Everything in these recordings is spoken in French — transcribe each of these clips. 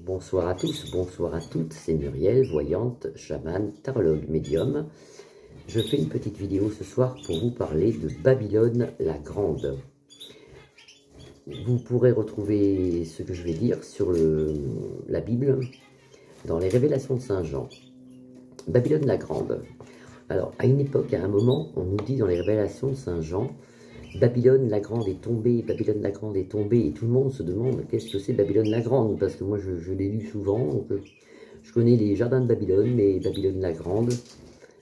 Bonsoir à tous, bonsoir à toutes, c'est Muriel, voyante, chamane, tarologue, médium. Je fais une petite vidéo ce soir pour vous parler de Babylone la Grande. Vous pourrez retrouver ce que je vais dire sur la Bible dans les révélations de Saint Jean. Babylone la Grande. Alors, à une époque, à un moment, on nous dit dans les révélations de Saint Jean, Babylone la Grande est tombée, Babylone la Grande est tombée, et tout le monde se demande qu'est-ce que c'est Babylone la Grande, parce que moi je l'ai lu souvent, donc je connais les jardins de Babylone, mais Babylone la Grande,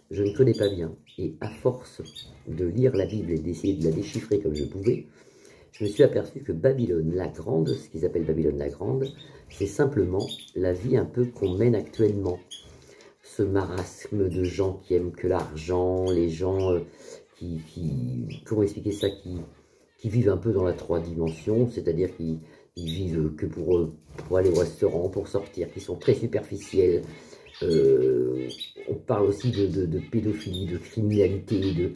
je ne connais pas bien. Et à force de lire la Bible et d'essayer de la déchiffrer comme je pouvais, je me suis aperçu que Babylone la Grande, ce qu'ils appellent Babylone la Grande, c'est simplement la vie un peu qu'on mène actuellement. Ce marasme de gens qui aiment que l'argent, les gens comment expliquer ça, qui vivent un peu dans la 3 dimensions, c'est-à-dire qu'ils vivent que pour aller au restaurant, pour sortir, qui sont très superficiels. On parle aussi de pédophilie, de criminalité, de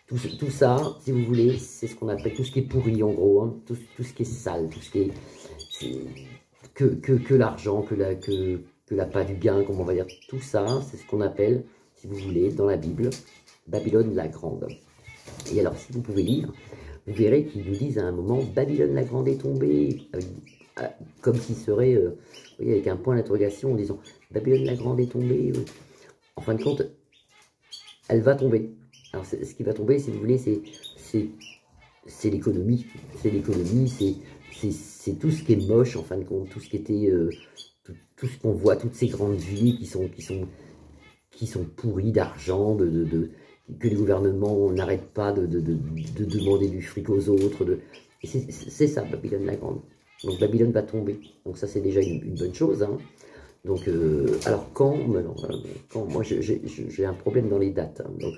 tout ça, si vous voulez, c'est ce qu'on appelle tout ce qui est pourri en gros, hein, tout ce qui est sale, tout ce qui est que l'argent, que l'appât du gain, comme on va dire, tout ça, c'est ce qu'on appelle, si vous voulez, dans la Bible, Babylone la Grande. Et alors, si vous pouvez lire, vous verrez qu'ils nous disent à un moment, Babylone la Grande est tombée, comme s'il serait, vous voyez, avec un point d'interrogation, en disant, Babylone la Grande est tombée. En fin de compte, elle va tomber. Alors, ce qui va tomber, si vous voulez, c'est l'économie. C'est l'économie, c'est tout ce qui est moche, en fin de compte, tout ce qui était, tout ce qu'on voit, toutes ces grandes villes qui sont pourries d'argent, que les gouvernements n'arrêtent pas de demander du fric aux autres. C'est ça, Babylone la Grande. Donc Babylone va tomber. Donc ça, c'est déjà une bonne chose. Hein. Donc, alors quand moi, j'ai un problème dans les dates. Hein. Donc,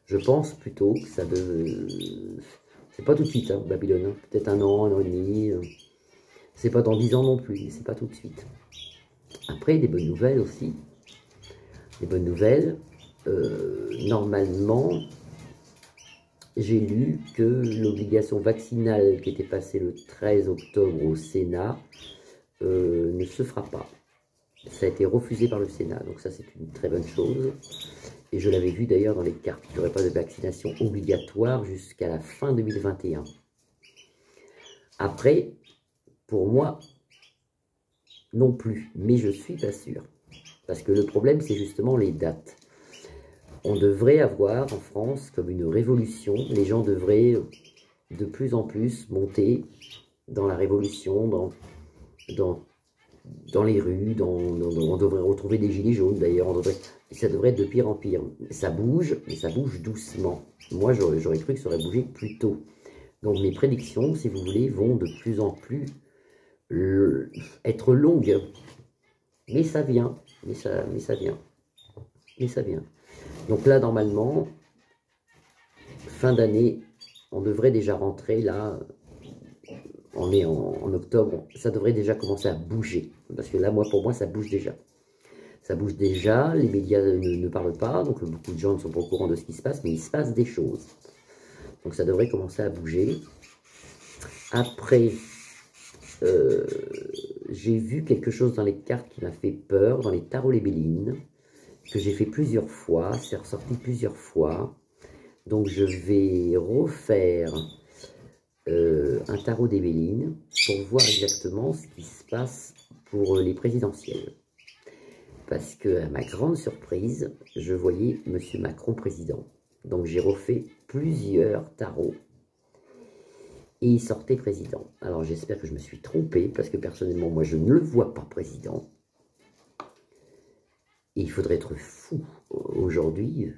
je pense plutôt que ça c'est pas tout de suite, hein, Babylone. Hein. Peut-être un an et demi. C'est pas dans 10 ans non plus. C'est pas tout de suite. Après, des bonnes nouvelles aussi. Des bonnes nouvelles. Normalement, j'ai lu que l'obligation vaccinale qui était passée le 13 octobre au Sénat ne se fera pas. Ça a été refusé par le Sénat, donc ça c'est une très bonne chose. Et je l'avais vu d'ailleurs dans les cartes, il n'y aurait pas de vaccination obligatoire jusqu'à la fin 2021. Après, pour moi, non plus, mais je suis pas sûr. Parce que le problème, c'est justement les dates. On devrait avoir en France comme une révolution, les gens devraient de plus en plus monter dans la révolution, dans les rues, on devrait retrouver des gilets jaunes d'ailleurs, ça devrait être de pire en pire. Ça bouge, mais ça bouge doucement. Moi, j'aurais cru que ça aurait bougé plus tôt. Donc mes prédictions, si vous voulez, vont de plus en plus être longues. Mais ça vient, mais ça vient. Donc là, normalement, fin d'année, on devrait déjà rentrer là, on est en octobre, ça devrait déjà commencer à bouger. Parce que là, pour moi, ça bouge déjà. Ça bouge déjà, les médias ne parlent pas, donc beaucoup de gens ne sont pas au courant de ce qui se passe, mais il se passe des choses. Donc ça devrait commencer à bouger. Après, j'ai vu quelque chose dans les cartes qui m'a fait peur, dans les tarots les Bélines, que j'ai fait plusieurs fois, c'est ressorti plusieurs fois. Donc je vais refaire un tarot des Bélines pour voir exactement ce qui se passe pour les présidentielles. Parce que, à ma grande surprise, je voyais M. Macron président. Donc j'ai refait plusieurs tarots et il sortait président. Alors j'espère que je me suis trompé, parce que personnellement, moi je ne le vois pas président. Et il faudrait être fou aujourd'hui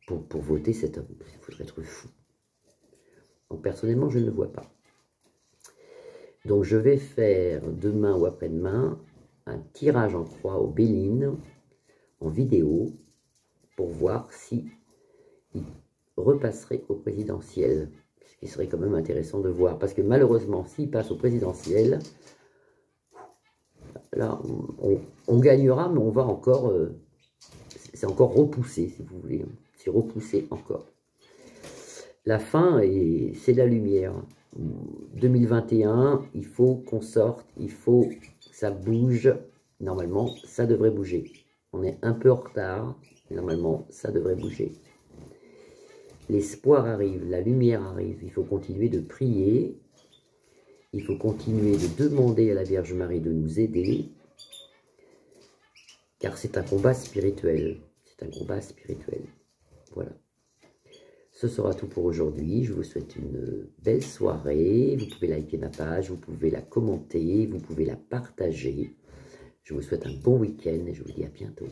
pour voter cet homme. Il faudrait être fou. Donc personnellement, je ne le vois pas. Donc je vais faire demain ou après-demain un tirage en croix aux Bélines en vidéo pour voir si il repasserait au présidentiel. Ce qui serait quand même intéressant de voir. Parce que malheureusement, s'il passe au présidentiel, là, on gagnera, mais on va encore... c'est encore repoussé, si vous voulez. C'est repoussé encore. La fin, c'est la lumière. 2021, il faut qu'on sorte, il faut que ça bouge, Normalement, ça devrait bouger. On est un peu en retard, mais normalement, ça devrait bouger. L'espoir arrive, la lumière arrive. Il faut continuer de prier. Il faut continuer de demander à la Vierge Marie de nous aider. Car c'est un combat spirituel. C'est un combat spirituel. Voilà. Ce sera tout pour aujourd'hui. Je vous souhaite une belle soirée. Vous pouvez liker ma page, vous pouvez la commenter, vous pouvez la partager. Je vous souhaite un bon week-end et je vous dis à bientôt.